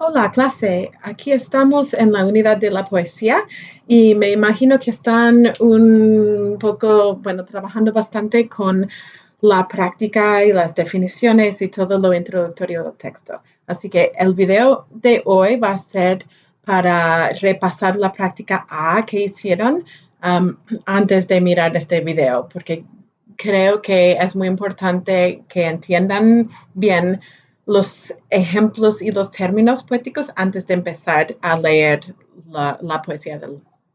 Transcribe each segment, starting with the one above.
Hola, clase. Aquí estamos en la unidad de la poesía y me imagino que están un poco, bueno, trabajando bastante con la práctica y las definiciones y todo lo introductorio del texto. Así que el video de hoy va a ser para repasar la práctica A que hicieron antes de mirar este video, porque creo que es muy importante que entiendan bien los ejemplos y los términos poéticos antes de empezar a leer la poesía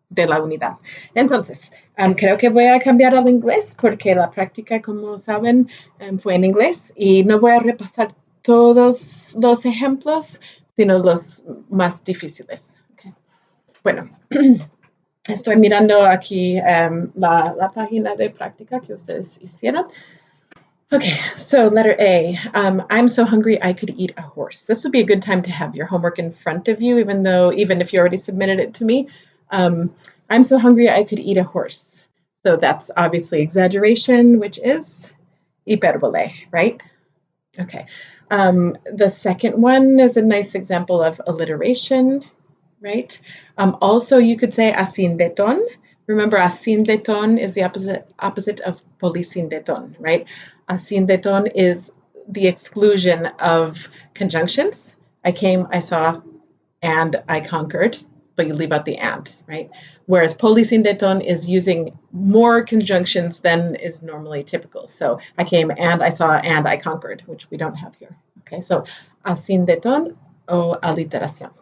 de la unidad. Entonces, creo que voy a cambiar al inglés porque la práctica, como saben, fue en inglés y no voy a repasar todos los ejemplos, sino los más difíciles. Okay. Bueno, estoy mirando aquí la página de práctica que ustedes hicieron. Okay, so letter A. I'm so hungry I could eat a horse. This would be a good time to have your homework in front of you, even if you already submitted it to me. I'm so hungry I could eat a horse. So that's obviously exaggeration, which is hyperbole, right? Okay. The second one is a nice example of alliteration, right? Also, you could say asindeton. Remember, asindeton is the opposite of polisindeton, right? Asindeton is the exclusion of conjunctions. I came, I saw, and I conquered, but you leave out the and, right? Whereas polisindeton is using more conjunctions than is normally typical. So I came and I saw and I conquered, which we don't have here. Okay, so asindeton o aliteración.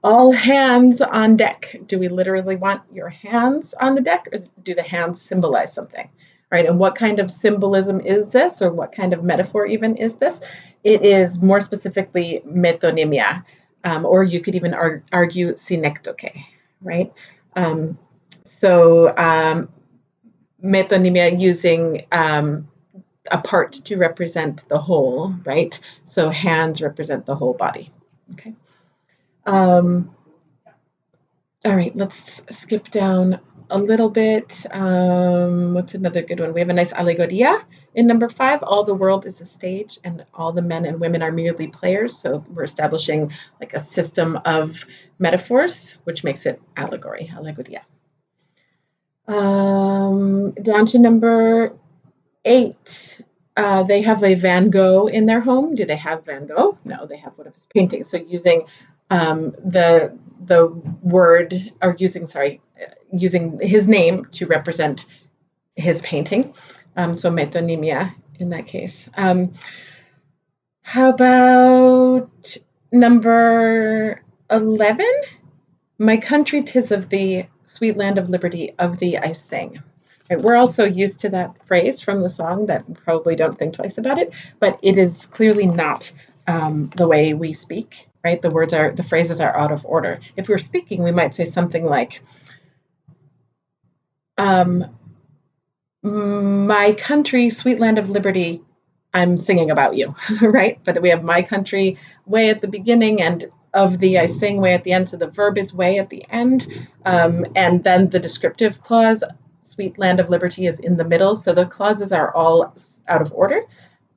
All hands on deck. Do we literally want your hands on the deck, or do the hands symbolize something? Right, and what kind of symbolism is this, or what kind of metaphor even is this? It is more specifically metonymia, or you could even argue synecdoche, right? Metonymia using a part to represent the whole, right? So hands represent the whole body, okay? All right, let's skip down a little bit. What's another good one? We have a nice alegoria in number 5. All the world is a stage and all the men and women are merely players. So we're establishing like a system of metaphors, which makes it allegory, alegoria. Down to number 8. They have a Van Gogh in their home. Do they have Van Gogh? No, they have one of his paintings. So using the word, or using his name to represent his painting. So metonymia in that case. How about number 11? My country, 'tis of thee, sweet land of liberty, of thee I sing. Right, we're also used to that phrase from the song that we probably don't think twice about it, but it is clearly not the way we speak, right? The phrases are out of order. If we were speaking, we might say something like, my country, sweet land of liberty, I'm singing about you, right? But we have my country way at the beginning and of thee I sing way at the end. So the verb is way at the end. And then the descriptive clause, sweet land of liberty, is in the middle. So the clauses are all out of order.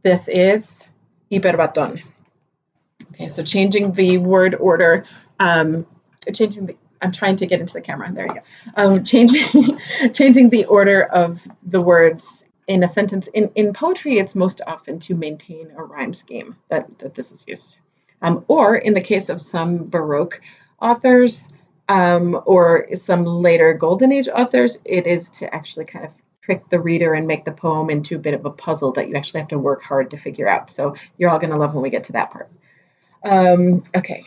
This is hyperbaton. Okay, so changing the word order, I'm trying to get into the camera. There you go. Changing the order of the words in a sentence. In poetry, it's most often to maintain a rhyme scheme that this is used. Or in the case of some Baroque authors or some later Golden Age authors, it is to actually kind of trick the reader and make the poem into a bit of a puzzle that you actually have to work hard to figure out. So you're all going to love when we get to that part. Okay,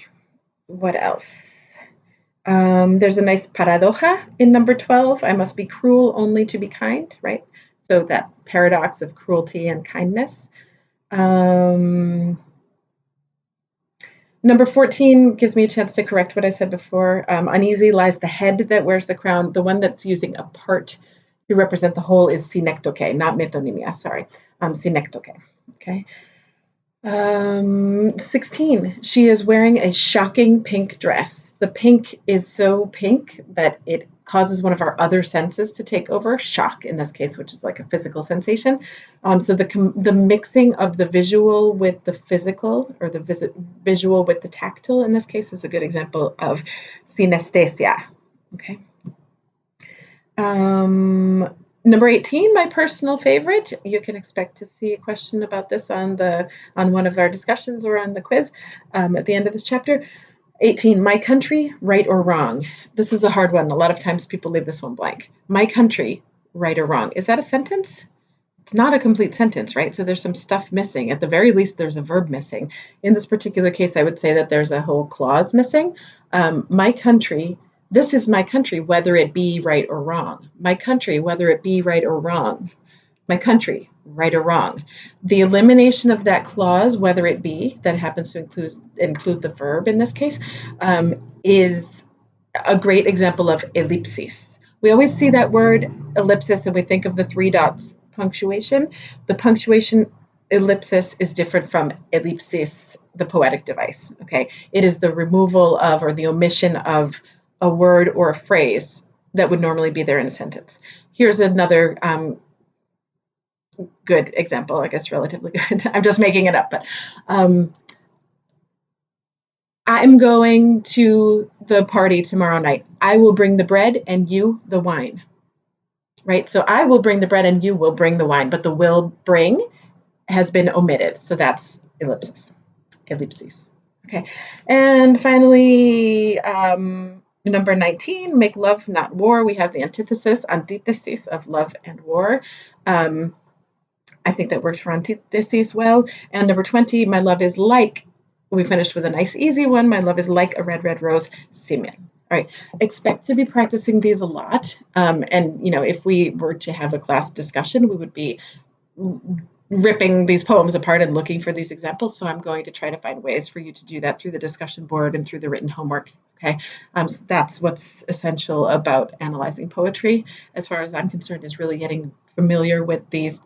what else? There's a nice paradoja in number 12. I must be cruel only to be kind, right? So that paradox of cruelty and kindness. Number 14 gives me a chance to correct what I said before. Uneasy lies the head that wears the crown. The one that's using a part to represent the whole is synecdoche, not metonymia, sorry. Synecdoche, okay? 16, she is wearing a shocking pink dress. The pink is so pink that it causes one of our other senses to take over, shock in this case, which is like a physical sensation. So the mixing of the visual with the physical, or the visual with the tactile in this case, is a good example of synesthesia. Okay. Number 18, my personal favorite. You can expect to see a question about this on one of our discussions or on the quiz at the end of this chapter. 18, my country, right or wrong? This is a hard one. A lot of times people leave this one blank. My country, right or wrong? Is that a sentence? It's not a complete sentence, right? So there's some stuff missing. At the very least, there's a verb missing. In this particular case, I would say that there's a whole clause missing. My country, this is my country, whether it be right or wrong. My country, whether it be right or wrong. My country, right or wrong. The elimination of that clause, whether it be, that happens to include the verb in this case, is a great example of ellipsis. We always see that word ellipsis and we think of the 3 dots punctuation. The punctuation ellipsis is different from ellipsis, the poetic device. Okay, it is the removal of, or the omission of, a word or a phrase that would normally be there in a sentence. Here's another good example, I guess relatively good. I'm just making it up, but I'm going to the party tomorrow night. I will bring the bread and you the wine. Right? So I will bring the bread and you will bring the wine, but the will bring has been omitted. So that's ellipsis. Okay. And finally, number 19, make love, not war. We have the antithesis of love and war. I think that works for antithesis well. And number 20, my love is like, we finished with a nice easy one. My love is like a red, red rose, simen. All right, expect to be practicing these a lot. And, if we were to have a class discussion, we would be ripping these poems apart and looking for these examples. So I'm going to try to find ways for you to do that through the discussion board and through the written homework. Okay, so that's what's essential about analyzing poetry, as far as I'm concerned, is really getting familiar with these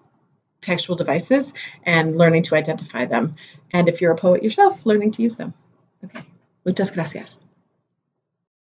textual devices and learning to identify them. And if you're a poet yourself, learning to use them. Okay, muchas gracias.